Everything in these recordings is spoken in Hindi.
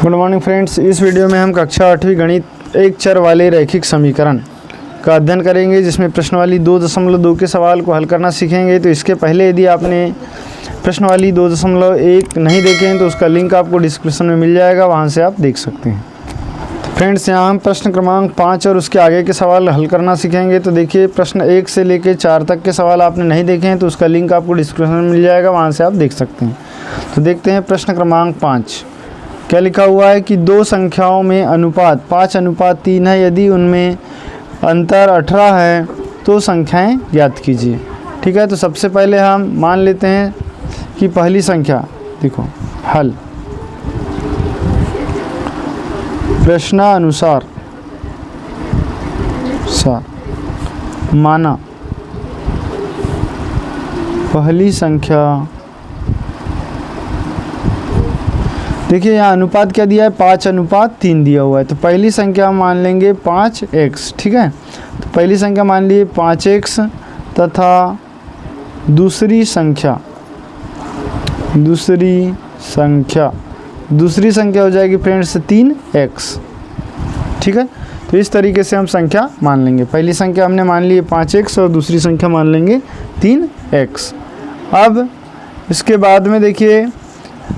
Good morning friends. इस वीडियो में हम कक्षा 8वीं गणित एक चर वाले रैखिक समीकरण का अध्ययन करेंगे, जिसमें प्रश्नवाली 2.2 के सवाल को हल करना सीखेंगे। तो इसके पहले यदि आपने प्रश्नवाली 2.1 नहीं देखे हैं तो उसका लिंक आपको डिस्क्रिप्शन में मिल जाएगा, वहां से आप देख सकते हैं। फ्रेंड्स, यहाँ हम प्रश्न क्रमांक 5 और उसके आगे के सवाल हल करना सीखेंगे। तो देखिए, प्रश्न 1 से लेकर 4 तक के सवाल आपने नहीं देखे हैं तो उसका लिंक आपको डिस्क्रिप्शन में मिल जाएगा, वहाँ से आप देख सकते हैं। तो देखते हैं प्रश्न क्रमांक 5 क्या लिखा हुआ है कि दो संख्याओं में अनुपात 5:3 है, यदि उनमें अंतर 18 है तो संख्याएं ज्ञात कीजिए। ठीक है, तो सबसे पहले हम मान लेते हैं कि पहली संख्या, देखो हल प्रश्नानुसार माना पहली संख्या, देखिए यहाँ अनुपात क्या दिया है, 5:3 दिया हुआ है। तो पहली संख्या हम मान लेंगे 5x। ठीक है, तो पहली संख्या मान लिए 5x तथा दूसरी संख्या हो जाएगी फ्रेंड्स 3x। ठीक है, तो इस तरीके से हम संख्या मान लेंगे। पहली संख्या हमने मान ली 5x और दूसरी संख्या मान लेंगे 3x। अब इसके बाद में देखिए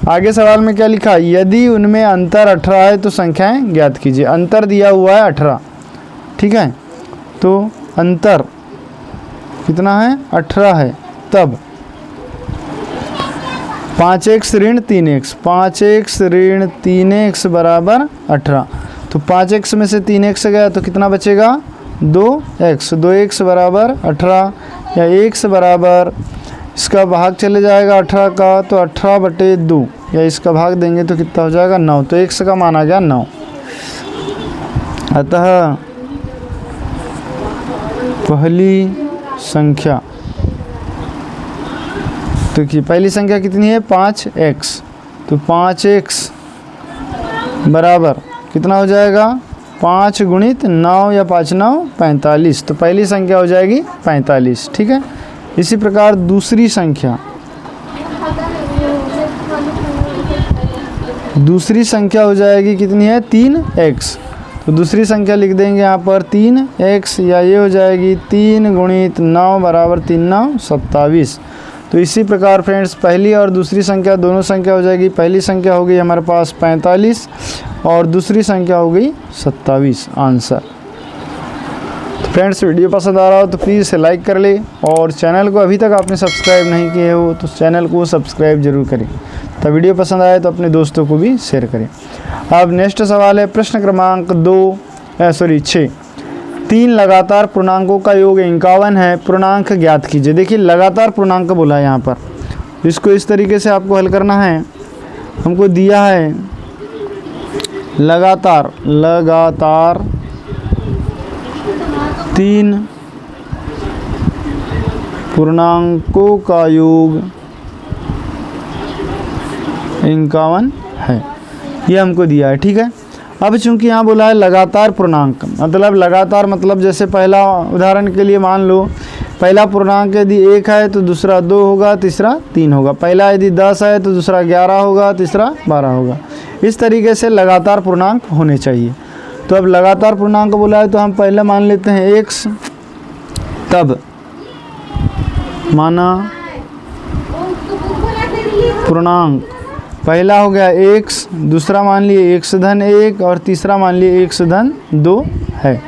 आगे सवाल में क्या लिखा, यदि उनमें अंतर 18 है तो संख्याएं ज्ञात कीजिए। अंतर दिया हुआ है 18। ठीक है, तो अंतर कितना है, 18 है। तब 5x ऋण 3x, 5x ऋण 3x बराबर 18। तो 5x में से 3x गया तो कितना बचेगा, 2x। 2x बराबर 18, या x बराबर, इसका भाग चले जाएगा 18 का, तो 18/2, या इसका भाग देंगे तो कितना हो जाएगा, 9। तो x का मान आ गया 9। अतः पहली संख्या, तो कि पहली संख्या कितनी है, 5x। तो 5x बराबर कितना हो जाएगा, 5 × 9, या 5 × 9 45। तो पहली संख्या हो जाएगी 45। ठीक है, इसी प्रकार दूसरी संख्या हो जाएगी कितनी है, 3x। तो दूसरी संख्या लिख देंगे यहाँ पर 3x, या ये हो जाएगी 3 × 9 बराबर 3 × 9 27। तो इसी प्रकार फ्रेंड्स पहली और दूसरी संख्या दोनों संख्या हो जाएगी। पहली संख्या हो गई हमारे पास 45 और दूसरी संख्या हो गई 27 आंसर। फ्रेंड्स, वीडियो पसंद आ रहा हो तो प्लीज़ इसे लाइक कर ले, और चैनल को अभी तक आपने सब्सक्राइब नहीं किए हो तो चैनल को सब्सक्राइब जरूर करें। तो वीडियो पसंद आए तो अपने दोस्तों को भी शेयर करें। अब नेक्स्ट सवाल है प्रश्न क्रमांक 6। 3 लगातार पूर्णांकों का योग 51 है, पूर्णांक ज्ञात कीजिए। देखिए लगातार पूर्णांक बोला है यहाँ पर, इसको इस तरीके से आपको हल करना है। हमको दिया है लगातार 3 पूर्णांकों का योग 51 है, ये हमको दिया है। ठीक है, अब चूंकि यहाँ बोला है लगातार पूर्णांक, मतलब लगातार मतलब जैसे पहला उदाहरण के लिए मान लो, पहला पूर्णांक यदि 1 है तो दूसरा 2 होगा, तीसरा 3 होगा। पहला यदि 10 है तो दूसरा 11 होगा, तीसरा 12 होगा। इस तरीके से लगातार पूर्णांक होने चाहिए। तो अब लगातार पूर्णांक बोला है तो हम पहले मान लेते हैं x। तब माना पूर्णांक पहला हो गया x, दूसरा मान लिए x⁻1 और तीसरा मान लिए x⁻2 है।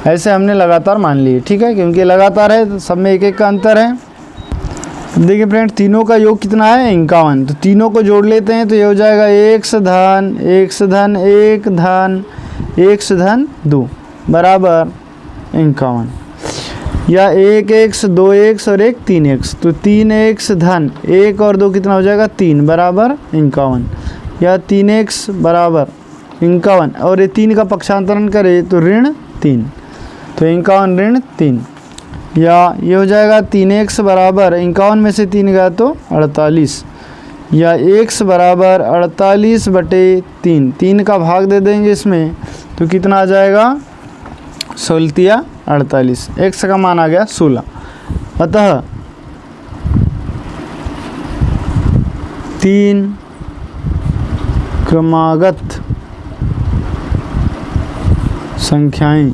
ऐसे हमने लगातार मान लिए। ठीक है, क्योंकि लगातार है तो सब में 1 का अंतर है। अब देखिए फ्रेंड, तीनों का योग कितना है, 51। तो तीनों को जोड़ लेते हैं तो ये हो जाएगा x⁻2 बराबर 51, या 1x 2x और 1 3x। तो 3x धन 1 और 2 कितना हो जाएगा, 3 बराबर 51, या 3x बराबर 51, और ये 3 का पक्षांतरण करे तो ऋण 3। तो 51 ऋण 3, या ये हो जाएगा 3x बराबर 51 में से 3 गया तो 48, या x बराबर 48/3। 3 का भाग दे देंगे इसमें तो कितना आ जाएगा, 16 48। x का मान आ गया 16। अतः 3 क्रमागत संख्याएं,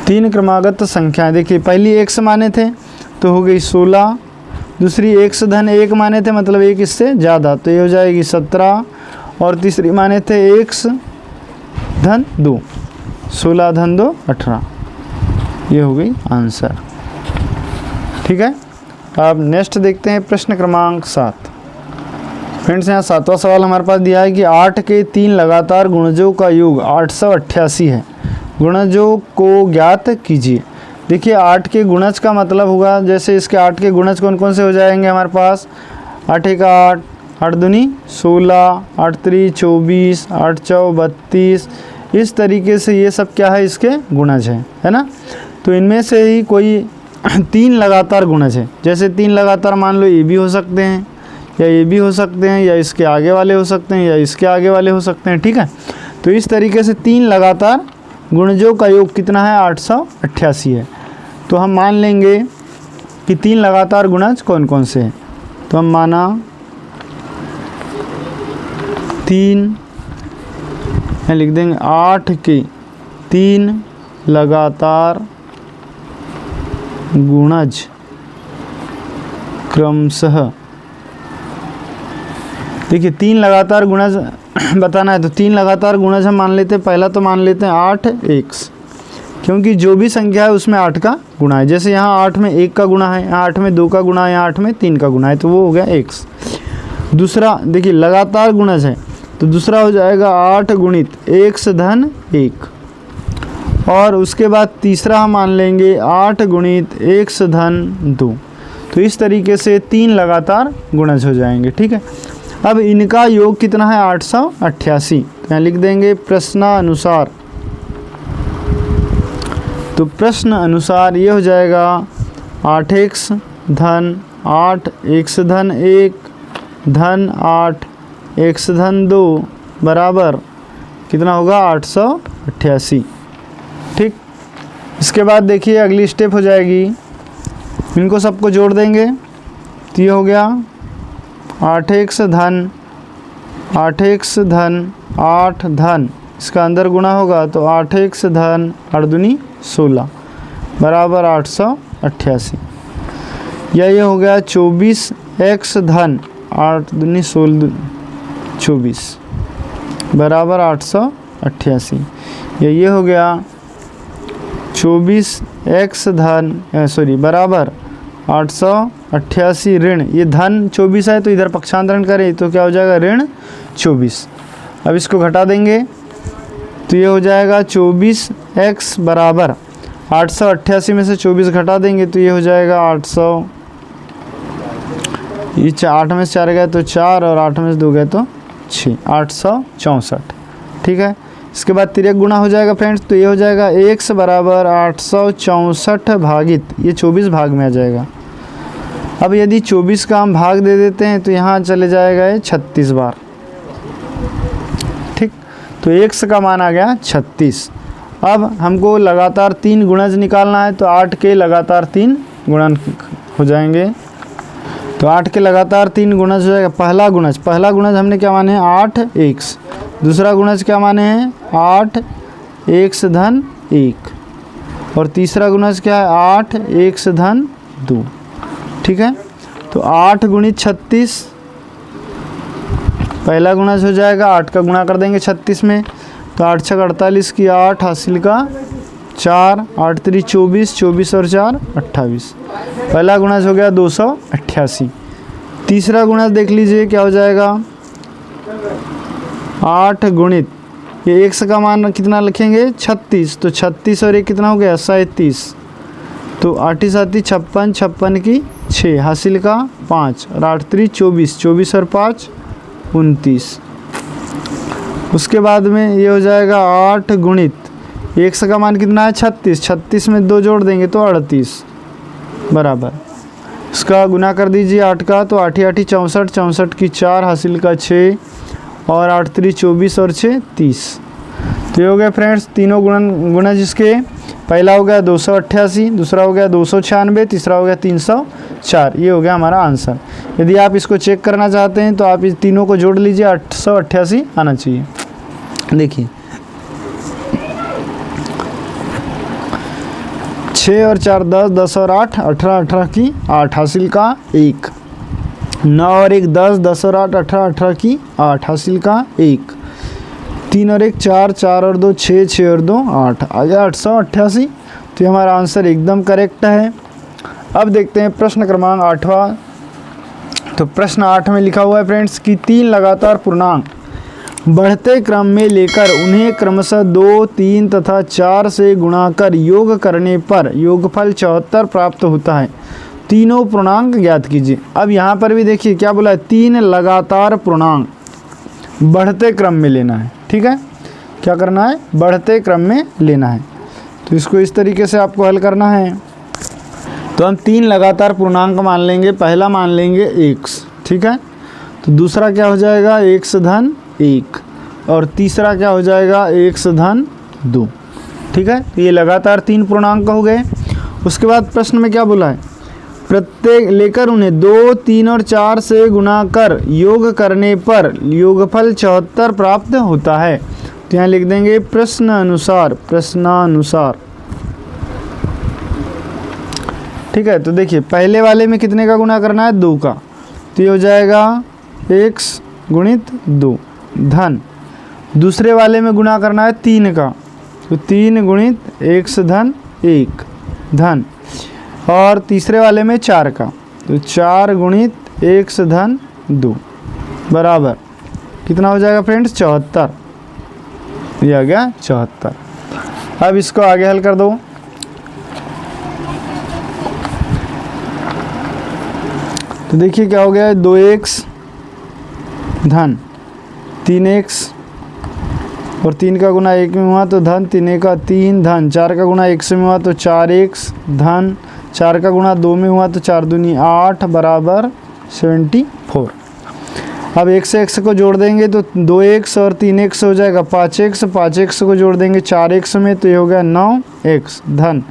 3 क्रमागत संख्याएं। देखिए पहली x माने थे तो हो गई 16, दूसरी x धन 1 माने थे मतलब 1 इससे ज़्यादा तो ये हो जाएगी 17, और तीसरी माने थे x धन 2, 16 धन 2 18, ये हो गई आंसर। ठीक है, अब नेक्स्ट देखते हैं प्रश्न क्रमांक 7। फ्रेंड्स यहाँ 7वां सवाल हमारे पास दिया है कि 8 के 3 लगातार गुणजों का योग 888 है, गुणजों को ज्ञात कीजिए। देखिए 8 के गुणज का मतलब होगा, जैसे इसके 8 के गुणज कौन कौन से हो जाएंगे हमारे पास, 8 एक 8, 8 दूनी 16, 8 3 24, 8 4 32, इस तरीके से ये सब क्या है इसके गुणज है ना। तो इनमें से ही कोई 3 लगातार गुणज है, जैसे 3 लगातार मान लो ये भी हो सकते हैं या ये भी हो सकते हैं या इसके आगे वाले हो सकते हैं या इसके आगे वाले हो सकते हैं। ठीक है, तो इस तरीके से 3 लगातार गुणजों का योग कितना है 888 है। तो हम मान लेंगे कि 3 लगातार गुणज कौन कौन से हैं। तो हम माना 3 लिख देंगे, 8 के 3 लगातार गुणज क्रमशः, देखिए 3 लगातार गुणज बताना है तो 3 लगातार गुणज हम मान लेते हैं। पहला तो मान लेते हैं 8x, क्योंकि जो भी संख्या है उसमें 8 का गुणा है। जैसे यहाँ 8 में 1 का गुणा है, यहाँ 8 में 2 का गुणा है, यहाँ 8 में 3 का गुणा है, तो वो हो गया x। दूसरा देखिए लगातार गुणज है तो दूसरा हो जाएगा 8 गुणित x धन 1, और उसके बाद तीसरा हम मान लेंगे 8 गुणित x धन 2। तो इस तरीके से 3 लगातार गुणज हो जाएंगे। ठीक है, अब इनका योग कितना है 888, तो यहाँ लिख देंगे प्रश्नानुसार। तो प्रश्न अनुसार ये हो जाएगा 8x धन 8 x धन 1 धन 8 x धन 2 बराबर कितना होगा 888। ठीक, इसके बाद देखिए अगली स्टेप हो जाएगी, इनको सबको जोड़ देंगे तो ये हो गया 8x धन 8 धन, इसका अंदर गुणा होगा तो 8x धन 8 दूनी 16 बराबर 888, या ये हो गया 24x धन 8 दूनी 16 24 बराबर 888, या ये हो गया 24x धन बराबर 888 ऋण, ये धन 24 है तो इधर पक्षांतरण करें तो क्या हो जाएगा ऋण 24। अब इसको घटा देंगे तो ये हो जाएगा 24x बराबर 888 में से 24 घटा देंगे तो ये हो जाएगा 800, ये 8 में से 4 गए तो 4 और 8 में से 2 गए तो 6, 864। ठीक है, इसके बाद तिर्यक गुणा हो जाएगा फ्रेंड्स, तो ये हो जाएगा x बराबर 864 भागित ये 24 भाग में आ जाएगा। अब यदि 24 का हम भाग दे देते हैं तो यहाँ चले जाएगा ये 36 बार। ठीक, तो x का मान आ गया 36। अब हमको लगातार 3 गुणज निकालना है तो 8 के लगातार 3 गुणन हो जाएंगे, तो 8 के लगातार 3 गुणज हो जाएगा। पहला गुणज हमने क्या माने हैं 8x, दूसरा गुणज क्या माने हैं 8x धन 1, और तीसरा गुणज क्या है 8x धन 2। ठीक है, तो 8 गुणित 36 पहला गुणज हो जाएगा, 8 का गुणा कर देंगे 36 में तो 8 छक 48 की 8 हासिल का 4, 8 3 24, 24 और 4 28, पहला गुणज हो गया 288। तीसरा गुणज देख लीजिए क्या हो जाएगा 8 गुणित ये x का मान कितना लिखेंगे 36, तो 36 और 1 कितना हो गया 37, तो 8 7 56, 56 की 6 हासिल का 5 और 8 3 24, 24 और 5 29। उसके बाद में ये हो जाएगा 8 गुणित x का मान कितना है 36, 36 में 2 जोड़ देंगे तो 38 बराबर, इसका गुना कर दीजिए 8 का तो 8 8 64, 64 की 4 हासिल का 6 और 8 3 24 और 6 30। तो ये हो गया फ्रेंड्स तीनों गुणा जिसके पहला हो गया 288, दूसरा हो गया 296, तीसरा हो गया 304, ये हो गया हमारा आंसर। यदि आप इसको चेक करना चाहते हैं तो आप इस तीनों को जोड़ लीजिए, 888 आना चाहिए। देखिए 6 और 4 10, 10 और 8 18, 18 की 8 हासिल का 1। 9 और 1 10, 10 और 8 18, 18 की 8 हासिल का 1। 3 और 1 4, 4 और 2 6, 6 और 2 8, आ गया 888। तो ये हमारा आंसर एकदम करेक्ट है। अब देखते हैं प्रश्न क्रमांक 8वां। तो प्रश्न 8 में लिखा हुआ है फ्रेंड्स कि 3 लगातार पूर्णांक बढ़ते क्रम में लेकर उन्हें क्रमशः 2, 3 तथा 4 से गुणा कर योग करने पर योगफल 74 प्राप्त होता है। तीनों पूर्णांक ज्ञात कीजिए। अब यहाँ पर भी देखिए क्या बोला है, 3 लगातार पूर्णांक बढ़ते क्रम में लेना है। ठीक है, क्या करना है, बढ़ते क्रम में लेना है। तो इसको इस तरीके से आपको हल करना है। तो हम 3 लगातार पूर्णांक मान लेंगे। पहला मान लेंगे x, ठीक है। तो दूसरा क्या हो जाएगा, x धन 1, और तीसरा क्या हो जाएगा, x धन 2। ठीक है, तो ये लगातार 3 पूर्णांक हो गए। उसके बाद प्रश्न में क्या बोला है, प्रत्येक लेकर उन्हें 2, 3 और 4 से गुणा कर योग करने पर योगफल 74 प्राप्त होता है। तो यहाँ लिख देंगे प्रश्नानुसार, प्रश्नानुसार। ठीक है, तो देखिए पहले वाले में कितने का गुणा करना है, 2 का। तो ये हो जाएगा x गुणित 2 धन, दूसरे वाले में गुणा करना है 3 का, तो 3 गुणित x धन 1 धन, और तीसरे वाले में 4 का, तो 4 गुणित x धन 2 बराबर कितना हो जाएगा फ्रेंड्स, 74। ये आ गया 74। अब इसको आगे हल कर दो। तो देखिए क्या हो गया है, 2x धन 3x, और 3 का गुना 1 में हुआ तो धन 3 का 3 धन, 4 का गुना 1 से में हुआ तो 4x धन, 4 का गुना 2 में हुआ तो 4 दूनी 8 बराबर 74। अब x से x को जोड़ देंगे तो 2x और 3x हो जाएगा 5x, 5x को जोड़ देंगे 4x में तो ये हो गया 9x धन,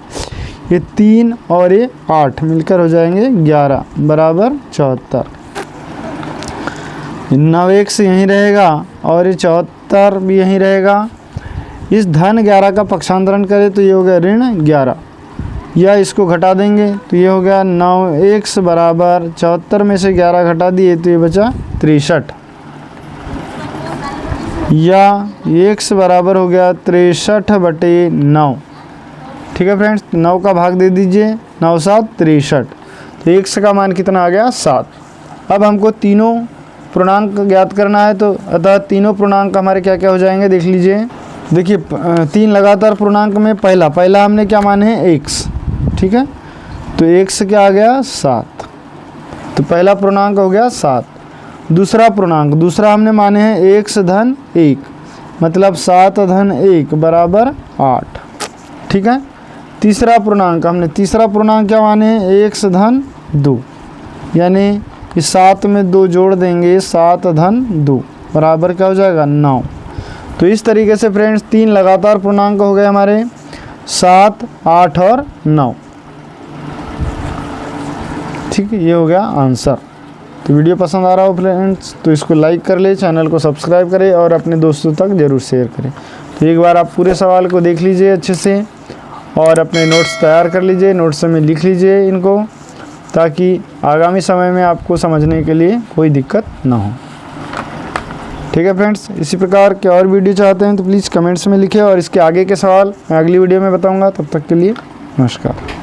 ये 3 और ये 8 मिलकर हो जाएंगे 11 बराबर 74। 9x यहीं रहेगा और ये 74 भी यहीं रहेगा। इस धन 11 का पक्षांतरण करें तो ये हो गया ऋण 11, या इसको घटा देंगे तो ये हो गया 9x बराबर 74 में से 11 घटा दिए तो ये बचा 63, या x बराबर हो गया 63/9। ठीक है फ्रेंड्स, 9 का भाग दे दीजिए, 9 7 63, तो x का मान कितना आ गया 7। अब हमको तीनों पूर्णांक ज्ञात करना है, तो अतः तीनों पूर्णांक हमारे क्या क्या हो जाएंगे देख लीजिए। देखिए 3 लगातार पूर्णांक में पहला हमने क्या माने हैं, x। ठीक है, तो x क्या आ गया 7, तो पहला पूर्णांक हो गया 7। दूसरा पूर्णांक, दूसरा हमने माने हैं x धन 1, मतलब 7 धन 1 बराबर 8। ठीक है, तीसरा पूर्णांक क्या माने हैं, x धन 2, यानी इस 7 में 2 जोड़ देंगे 7 धन 2 बराबर क्या हो जाएगा 9। तो इस तरीके से फ्रेंड्स 3 लगातार पूर्णांक हो गए हमारे, 7, 8 और 9। ठीक है, ये हो गया आंसर। तो वीडियो पसंद आ रहा हो फ्रेंड्स तो इसको लाइक कर ले, चैनल को सब्सक्राइब करें और अपने दोस्तों तक ज़रूर शेयर करें। तो एक बार आप पूरे सवाल को देख लीजिए अच्छे से और अपने नोट्स तैयार कर लीजिए, नोट्स में लिख लीजिए इनको, ताकि आगामी समय में आपको समझने के लिए कोई दिक्कत ना हो। ठीक है फ्रेंड्स, इसी प्रकार के और वीडियो चाहते हैं तो प्लीज़ कमेंट्स में लिखें, और इसके आगे के सवाल मैं अगली वीडियो में बताऊंगा। तब तक के लिए नमस्कार।